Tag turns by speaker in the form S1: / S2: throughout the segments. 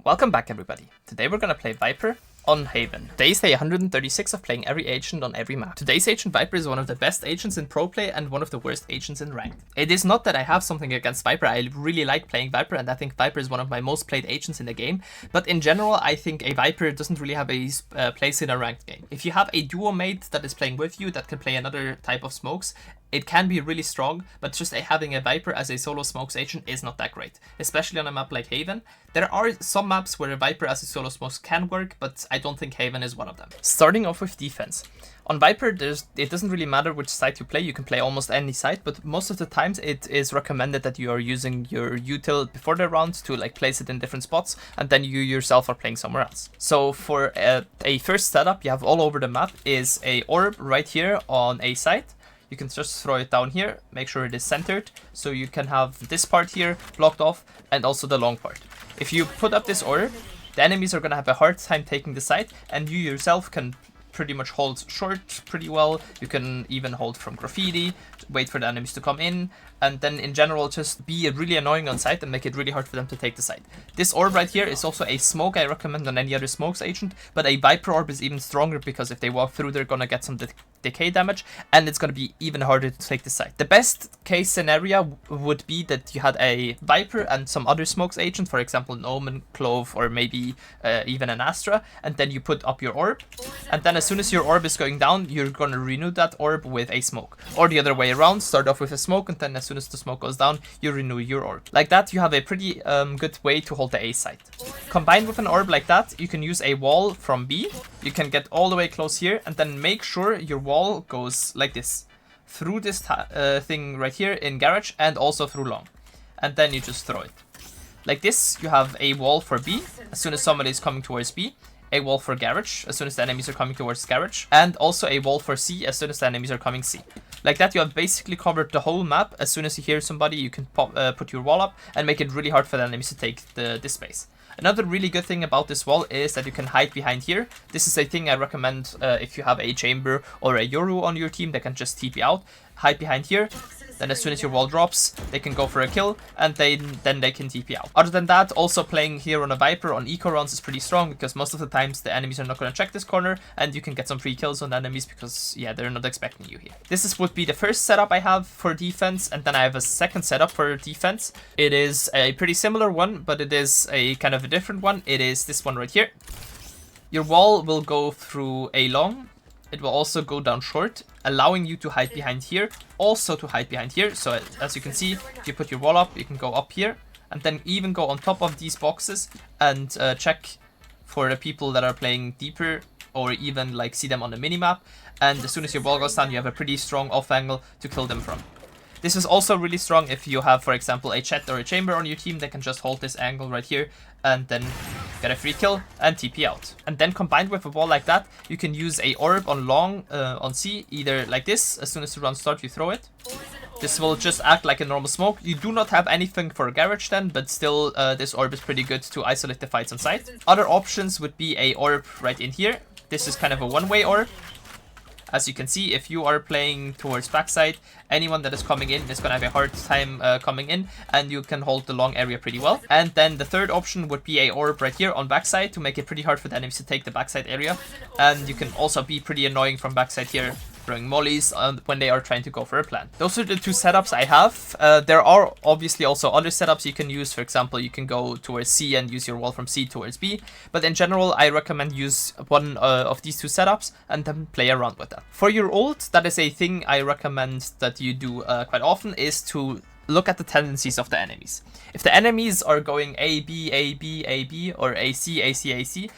S1: Welcome back, everybody. Today we're gonna play Viper on Haven. Today's day 136 of playing every agent on every map. Today's agent Viper is one of the best agents in pro play and one of the worst agents in ranked. It is not that I have something against Viper. I really like playing Viper and I think Viper is one of my most played agents in the game. But in general, I think a Viper doesn't really have a place in a ranked game. If you have a duo mate that is playing with you that can play another type of smokes, it can be really strong, but just having a Viper as a solo smokes agent is not that great, especially on a map like Haven. There are some maps where a Viper as a solo smokes can work, but I don't think Haven is one of them. Starting off with defense. On Viper, it doesn't really matter which site you play, you can play almost any site, but most of the times it is recommended that you are using your util before the round to place it in different spots, and then you yourself are playing somewhere else. So for a first setup you have all over the map is a orb right here on a site. You can just throw it down here, make sure it is centered, so you can have this part here blocked off and also the long part. If you put up this orb, the enemies are going to have a hard time taking the site, and you yourself can pretty much hold short pretty well. You can even hold from graffiti, wait for the enemies to come in, and then in general just be really annoying on site and make it really hard for them to take the site. This orb right here is also a smoke I recommend on any other smokes agent, but a Viper orb is even stronger because if they walk through they're gonna get some decay damage and it's gonna be even harder to take the site. The best case scenario would be that you had a Viper and some other smokes agent, for example an Omen, Clove, or maybe even an Astra, and then you put up your orb, and then as soon as your orb is going down you're gonna renew that orb with a smoke, or the other way around, start off with a smoke and then as soon as the smoke goes down you renew your orb. Like that you have a pretty good way to hold the A site. Combined with an orb like that you can use a wall from B. You can get all the way close here and then make sure your wall goes like this through this thing right here in garage and also through long, and then you just throw it like this. You have a wall for B as soon as somebody is coming towards B, a wall for garage as soon as the enemies are coming towards garage, and also a wall for C as soon as the enemies are coming C. Like that you have basically covered the whole map. As soon as you hear somebody you can put your wall up and make it really hard for the enemies to take this space. Another really good thing about this wall is that you can hide behind here. This is a thing I recommend if you have a chamber or a Yoru on your team that can just TP out. Hide behind here. Then as soon as your wall drops, they can go for a kill, and then they can TP out. Other than that, also playing here on a Viper on eco rounds is pretty strong, because most of the times the enemies are not going to check this corner, and you can get some free kills on the enemies because, yeah, they're not expecting you here. Would be the first setup I have for defense, and then I have a second setup for defense. It is a pretty similar one, but it is a kind of a different one. It is this one right here. Your wall will go through a long. It will also go down short, allowing you to hide behind here, also to hide behind here. So as you can see, if you put your wall up, you can go up here, and then even go on top of these boxes and check for the people that are playing deeper, or even see them on the minimap. And as soon as your wall goes down, you have a pretty strong off angle to kill them from. This is also really strong if you have, for example, a chat or a chamber on your team that can just hold this angle right here and then get a free kill and TP out. And then combined with a wall like that, you can use a orb on long on C, either like this. As soon as the round starts, you throw it. This will just act like a normal smoke. You do not have anything for a garage then, but still this orb is pretty good to isolate the fights on site. Other options would be a orb right in here. This is kind of a one-way orb. As you can see, if you are playing towards backside, anyone that is coming in is going to have a hard time coming in, and you can hold the long area pretty well. And then the third option would be a orb right here on backside to make it pretty hard for the enemies to take the backside area. And you can also be pretty annoying from backside here, throwing mollies when they are trying to go for a plant. Those are the two setups I have. There are obviously also other setups you can use. For example, you can go towards C and use your wall from C towards B. But in general, I recommend use one of these two setups and then play around with that. For your ult, that is a thing I recommend that you do quite often, is to look at the tendencies of the enemies. If the enemies are going A, B, A, B, A, B, or A, C, A, C, A, C,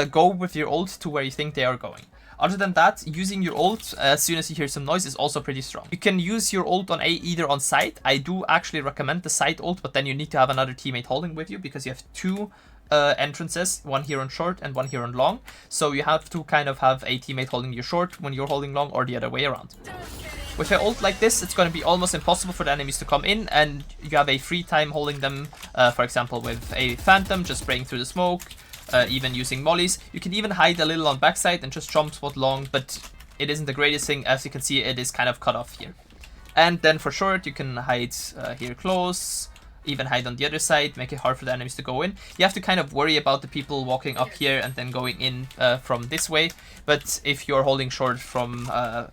S1: go with your ult to where you think they are going. Other than that, using your ult as soon as you hear some noise is also pretty strong. You can use your ult on A either on site. I do actually recommend the site ult, but then you need to have another teammate holding with you because you have two entrances, one here on short and one here on long. So you have to kind of have a teammate holding your short when you're holding long, or the other way around. With an ult like this, it's going to be almost impossible for the enemies to come in, and you have a free time holding them, for example with a phantom, just spraying through the smoke. Even using mollies. You can even hide a little on backside and just jump spot long, but it isn't the greatest thing. As you can see, it is kind of cut off here. And then for short, you can hide here close, even hide on the other side, make it hard for the enemies to go in. You have to kind of worry about the people walking up here and then going in from this way. But if you're holding short from,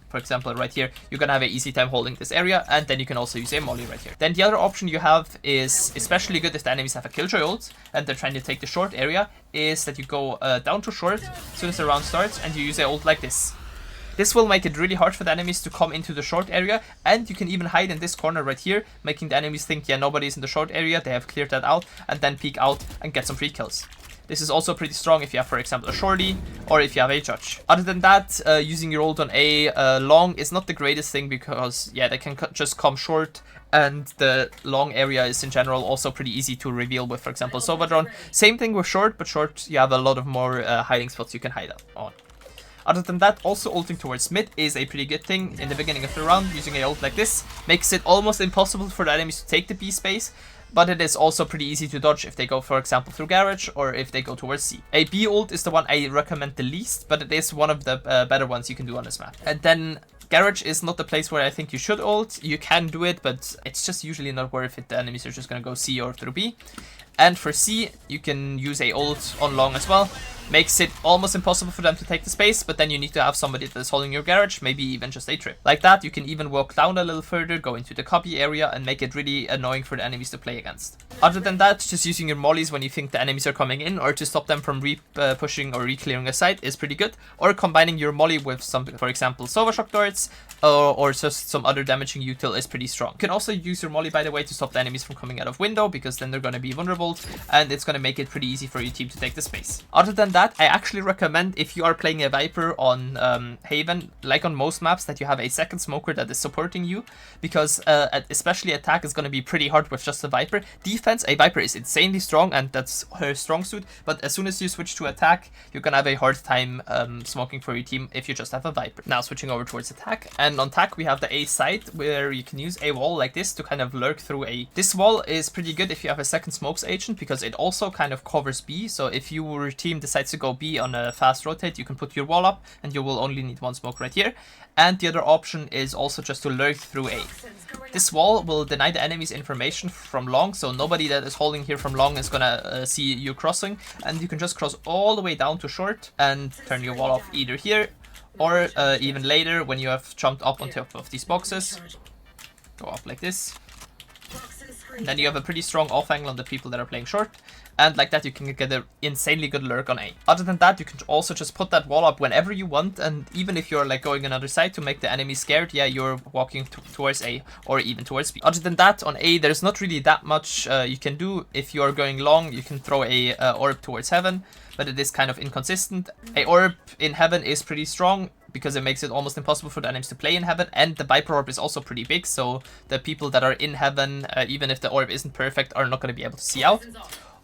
S1: for example, right here, you're gonna have an easy time holding this area, and then you can also use a molly right here. Then the other option you have is especially good if the enemies have a killjoy ult and they're trying to take the short area, is that you go down to short as soon as the round starts and you use a ult like this. This will make it really hard for the enemies to come into the short area, and you can even hide in this corner right here, making the enemies think, yeah, nobody's in the short area, they have cleared that out, and then peek out and get some free kills. This is also pretty strong if you have, for example, a shorty, or if you have a judge. Other than that, using your ult on A long is not the greatest thing, because, yeah, they can just come short, and the long area is in general also pretty easy to reveal with, for example, Sova drone. Same thing with short, but short you have a lot of more hiding spots you can hide on. Other than that, also ulting towards mid is a pretty good thing in the beginning of the round. Using a ult like this makes it almost impossible for the enemies to take the B space, but it is also pretty easy to dodge if they go, for example, through garage or if they go towards C. A B ult is the one I recommend the least, but it is one of the better ones you can do on this map. And then garage is not the place where I think you should ult. You can do it, but it's just usually not worth it. The enemies are just going to go C or through B. And for C, you can use a ult on long as well. Makes it almost impossible for them to take the space, but then you need to have somebody that is holding your garage, maybe even just a trip. Like that, you can even walk down a little further, go into the copy area, and make it really annoying for the enemies to play against. Other than that, just using your mollies when you think the enemies are coming in, or to stop them from pushing or re-clearing a site is pretty good. Or combining your molly with some, for example, Sova shock darts, or just some other damaging util is pretty strong. You can also use your molly, by the way, to stop the enemies from coming out of window, because then they're going to be vulnerable, and it's going to make it pretty easy for your team to take the space. Other than that, I actually recommend, if you are playing a Viper on Haven, like on most maps, that you have a second smoker that is supporting you, because especially attack is going to be pretty hard with just a Viper. Defense, a Viper is insanely strong, and that's her strong suit, but as soon as you switch to attack, you're going to have a hard time smoking for your team if you just have a Viper. Now switching over towards attack, and on attack we have the A side, where you can use a wall like this to kind of lurk through A. This wall is pretty good if you have a second smokes agent, because it also kind of covers B, so if your team decides to go B on a fast rotate, you can put your wall up and you will only need one smoke right here. And the other option is also just to lurk through A. This wall will deny the enemies information from long, so nobody that is holding here from long is gonna see you crossing, and you can just cross all the way down to short and turn your wall off either here or even later when you have jumped up on top of these boxes. Go up like this. And then you have a pretty strong off angle on the people that are playing short, and like that you can get an insanely good lurk on A. Other than that, you can also just put that wall up whenever you want, and even if you're like going another side to make the enemy scared, yeah, you're walking towards A or even towards B. Other than that, on A there's not really that much you can do. If you're going long, you can throw a orb towards heaven, but it is kind of inconsistent. A orb in heaven is pretty strong, because it makes it almost impossible for the enemies to play in heaven, and the Viper orb is also pretty big, so the people that are in heaven, even if the orb isn't perfect, are not going to be able to see out.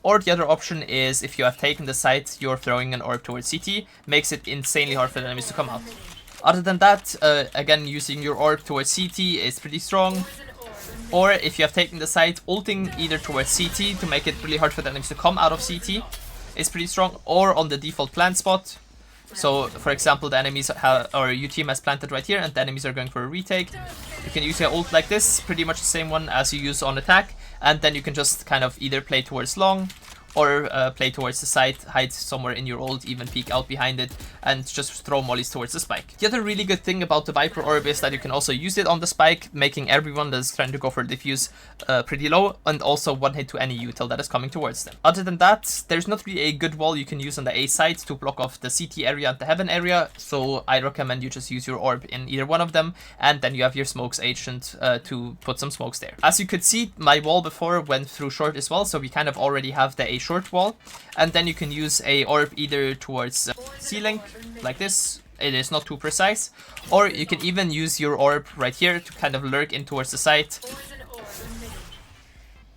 S1: Or the other option is, if you have taken the site, you're throwing an orb towards CT, makes it insanely hard for the enemies to come out. Other than that, again, using your orb towards CT is pretty strong. Or if you have taken the site, ulting either towards CT to make it really hard for the enemies to come out of CT is pretty strong, or on the default plant spot. So, for example, the enemies have, or your team has planted right here, and the enemies are going for a retake. You can use your ult like this, pretty much the same one as you use on attack, and then you can just kind of either play towards long, or play towards the side, hide somewhere in your ult, even peek out behind it, and just throw mollies towards the spike. The other really good thing about the Viper orb is that you can also use it on the spike, making everyone that's trying to go for diffuse pretty low, and also one hit to any util that is coming towards them. Other than that, there's not really a good wall you can use on the A side to block off the CT area and the heaven area, so I recommend you just use your orb in either one of them, and then you have your smokes agent to put some smokes there. As you could see, my wall before went through short as well, so we kind of already have the A short wall, and then you can use a orb either towards C-link like this. It is not too precise, or you can even use your orb right here to kind of lurk in towards the site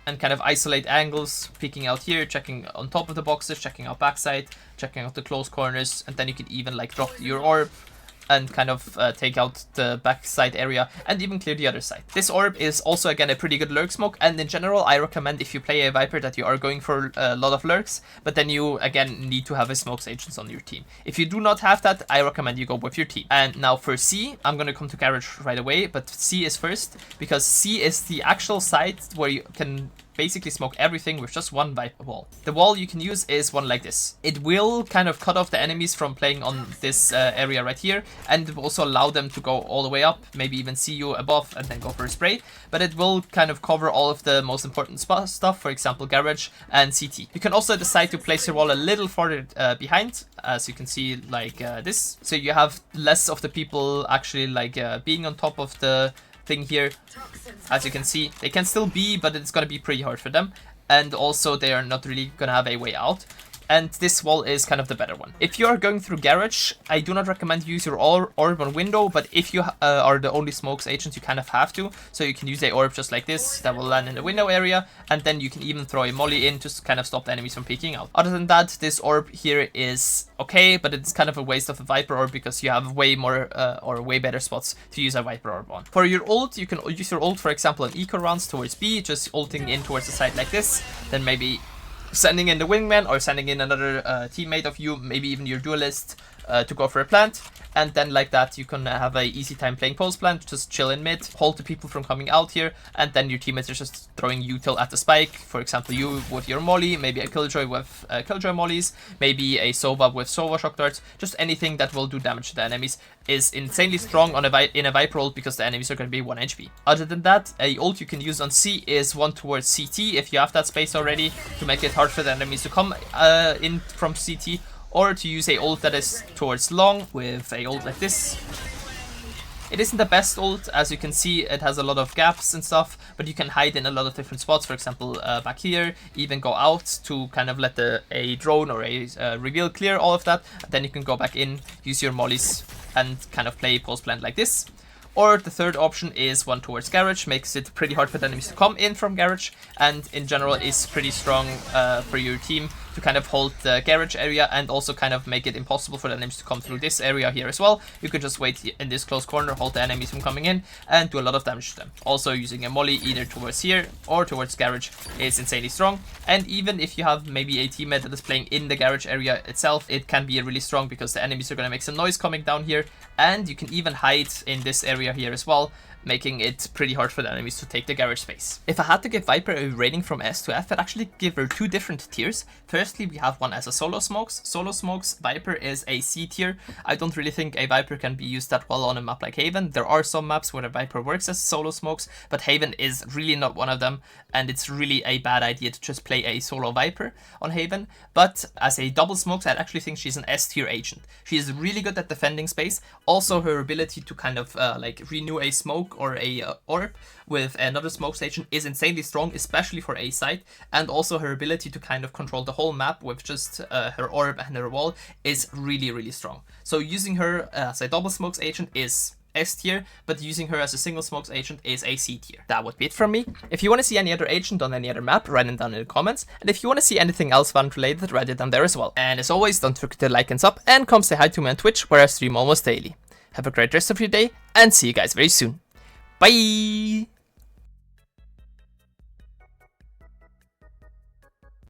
S1: and kind of isolate angles, peeking out here, checking on top of the boxes, checking out backside, checking out the close corners, and then you can even like drop your orb and kind of take out the backside area and even clear the other side. This orb is also again a pretty good lurk smoke, and in general I recommend, if you play a Viper, that you are going for a lot of lurks, but then you again need to have a smokes agents on your team. If you do not have that, I recommend you go with your team. And now for C, I'm gonna come to garage right away, but C is first, because C is the actual site where you can basically smoke everything with just one Viper wall. The wall you can use is one like this. It will kind of cut off the enemies from playing on this area right here, and it will also allow them to go all the way up, maybe even see you above and then go for a spray, but it will kind of cover all of the most important stuff, for example garage and CT. You can also decide to place your wall a little farther behind, as you can see like this, so you have less of the people actually like being on top of the thing here. As you can see, they can still be, but it's gonna be pretty hard for them, and also they are not really gonna have a way out. And this wall is kind of the better one. If you are going through garage, I do not recommend use your orb on window, but if you are the only smokes agent, you kind of have to. So you can use a orb just like this that will land in the window area, and then you can even throw a molly in to kind of stop the enemies from peeking out. Other than that, this orb here is okay, but it's kind of a waste of a Viper orb because you have way more or way better spots to use a Viper orb on. For your ult, you can use your ult, for example, in eco rounds towards B, just ulting in towards the side like this, then maybe sending in the wingman or sending in another teammate of you, maybe even your duelist, to go for a plant. And then like that you can have a easy time playing post plant, just chill in mid, hold the people from coming out here, and then your teammates are just throwing util at the spike. For example, you with your molly, maybe a killjoy with killjoy mollies, maybe a sova with sova shock darts, just anything that will do damage to the enemies is insanely strong on in a Viper ult because the enemies are going to be 1 HP. Other than that, a ult you can use on C is one towards CT if you have that space already, to make it hard for the enemies to come in from CT, or to use a ult that is towards long with a ult like this. It isn't the best ult, as you can see it has a lot of gaps and stuff, but you can hide in a lot of different spots, for example back here, even go out to kind of let a drone or a reveal clear all of that, then you can go back in, use your mollies and kind of play post plant like this. Or the third option is one towards garage, makes it pretty hard for the enemies to come in from garage, and in general is pretty strong for your team to kind of hold the garage area and also kind of make it impossible for the enemies to come through this area here as well. You could just wait in this close corner, hold the enemies from coming in, and do a lot of damage to them. Also using a molly either towards here or towards garage is insanely strong, and even if you have maybe a teammate that is playing in the garage area itself, it can be really strong because the enemies are going to make some noise coming down here, and you can even hide in this area here as well, making it pretty hard for the enemies to take the garage space. If I had to give Viper a rating from S to F, I'd actually give her two different tiers. Firstly, we have one as a solo smokes. Solo smokes, Viper is a C tier. I don't really think a Viper can be used that well on a map like Haven. There are some maps where a Viper works as solo smokes, but Haven is really not one of them, and it's really a bad idea to just play a solo Viper on Haven. But as a double smokes, I actually think she's an S tier agent. She is really good at defending space. Also, her ability to kind of like renew a smoke or a orb with another smoke station is insanely strong, especially for A site, and also her ability to kind of control the whole map with just her orb and her wall is really strong. So using her as a double smokes agent is S tier, but using her as a single smokes agent is a C tier. That would be it from me. If you want to see any other agent on any other map, write it down in the comments, and if you want to see anything else Valorant related, write it down there as well. And as always, don't forget to like and sub, and come say hi to me on Twitch, where I stream almost daily. Have a great rest of your day, and see you guys very soon. Bye!